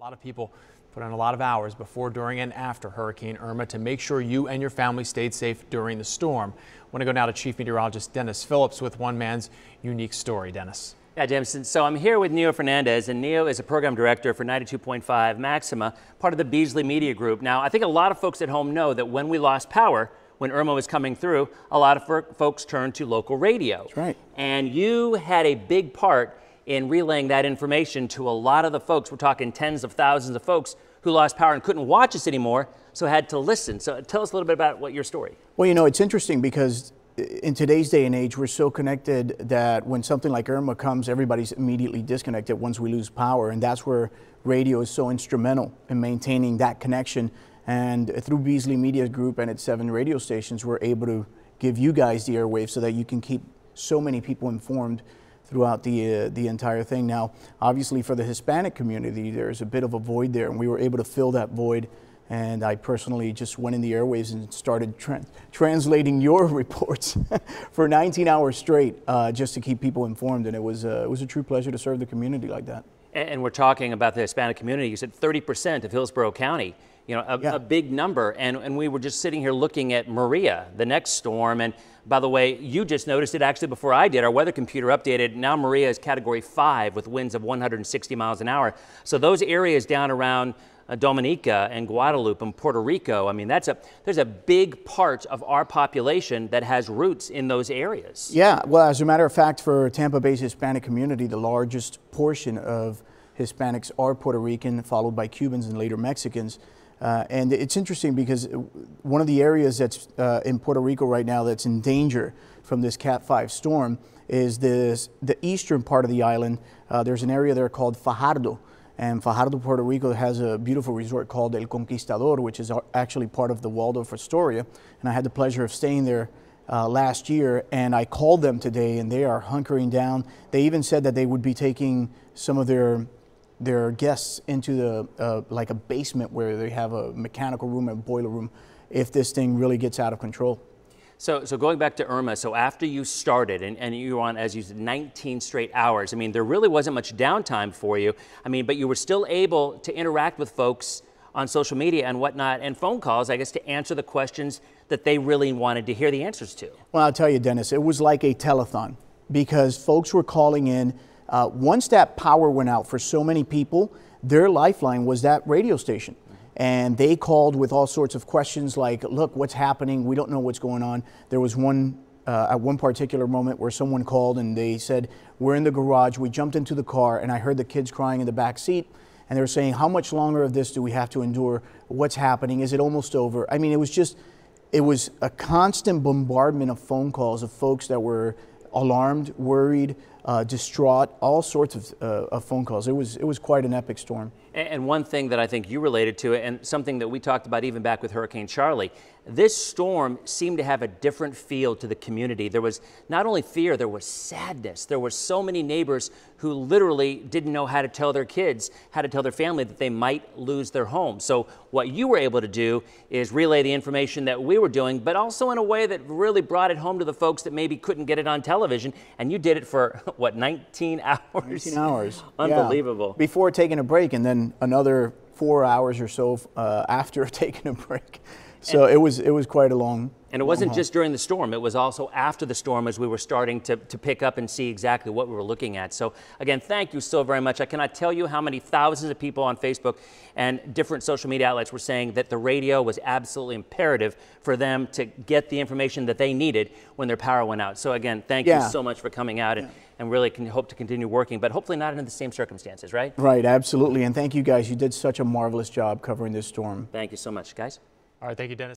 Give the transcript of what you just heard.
A lot of people put on a lot of hours before, during, and after Hurricane Irma to make sure you and your family stayed safe during the storm. I want to go now to Chief Meteorologist Dennis Phillips with one man's unique story. Dennis. Yeah, Jameson. So I'm here with Neo Fernandez, and Neo is a program director for 92.5 Maxima, part of the Beasley Media Group. Now, I think a lot of folks at home know that when we lost power, when Irma was coming through, a lot of folks turned to local radio. That's right. And you had a big part in relaying that information to a lot of the folks. We're talking tens of thousands of folks who lost power and couldn't watch us anymore, so had to listen. So tell us a little bit about what your story. Well, you know, it's interesting because in today's day and age, we're so connected that when something like Irma comes, everybody's immediately disconnected once we lose power. And that's where radio is so instrumental in maintaining that connection. And through Beasley Media Group and its 7 radio stations, we're able to give you guys the airwaves so that you can keep so many people informed throughout the entire thing. Now, obviously for the Hispanic community, there's a bit of a void there, and we were able to fill that void. And I personally just went in the airwaves and started translating your reports for 19 hours straight, just to keep people informed. And it was a true pleasure to serve the community like that. And we're talking about the Hispanic community. You said 30% of Hillsborough County, you know, a big number. And we were just sitting here looking at Maria, the next storm. And by the way, you just noticed it actually before I did. Our weather computer updated. Now Maria is Category 5 with winds of 160 miles an hour. So those areas down around Dominica and Guadalupe and Puerto Rico, I mean, there's a big part of our population that has roots in those areas. Yeah, well, as a matter of fact, for Tampa Bay's Hispanic community, the largest portion of Hispanics are Puerto Rican, followed by Cubans and later Mexicans. And it's interesting because one of the areas that's in Puerto Rico right now that's in danger from this Cat 5 storm is the eastern part of the island. There's an area there called Fajardo. And Fajardo, Puerto Rico has a beautiful resort called El Conquistador, which is actually part of the Waldorf Astoria. And I had the pleasure of staying there last year, and I called them today, and they are hunkering down. They even said that they would be taking some of their guests into the like a basement where they have a mechanical room and boiler room if this thing really gets out of control. So going back to Irma, so after you started and you were on, as you said, 19 straight hours, I mean, there really wasn't much downtime for you. I mean, but you were still able to interact with folks on social media and whatnot, and phone calls, I guess, to answer the questions that they really wanted to hear the answers to. Well, I'll tell you, Dennis, it was like a telethon because folks were calling in. Once that power went out for so many people, their lifeline was that radio station. And they called with all sorts of questions like, look, what's happening? We don't know what's going on. There was one, at one particular moment where someone called and they said, we're in the garage. We jumped into the car and I heard the kids crying in the back seat. And they were saying, how much longer of this do we have to endure? What's happening? Is it almost over? I mean, it was a constant bombardment of phone calls of folks that were alarmed, worried, distraught, all sorts of phone calls. It was quite an epic storm. And one thing that I think you related to, and something that we talked about even back with Hurricane Charlie, this storm seemed to have a different feel to the community. There was not only fear, there was sadness. There were so many neighbors who literally didn't know how to tell their kids, how to tell their family that they might lose their home. So what you were able to do is relay the information that we were doing, but also in a way that really brought it home to the folks that maybe couldn't get it on television. And you did it for, what, 19 hours? 19 hours. Unbelievable. Yeah. Before taking a break, and then another 4 hours or so after taking a break. So it was quite a long. And it wasn't just during the storm, it was also after the storm as we were starting to pick up and see exactly what we were looking at. So again, thank you so very much. I cannot tell you how many thousands of people on Facebook and different social media outlets were saying that the radio was absolutely imperative for them to get the information that they needed when their power went out. So again, thank you so much for coming out and really can hope to continue working, but hopefully not under the same circumstances, right? Right, absolutely. And thank you guys. You did such a marvelous job covering this storm. Thank you so much, guys. All right, thank you, Dennis.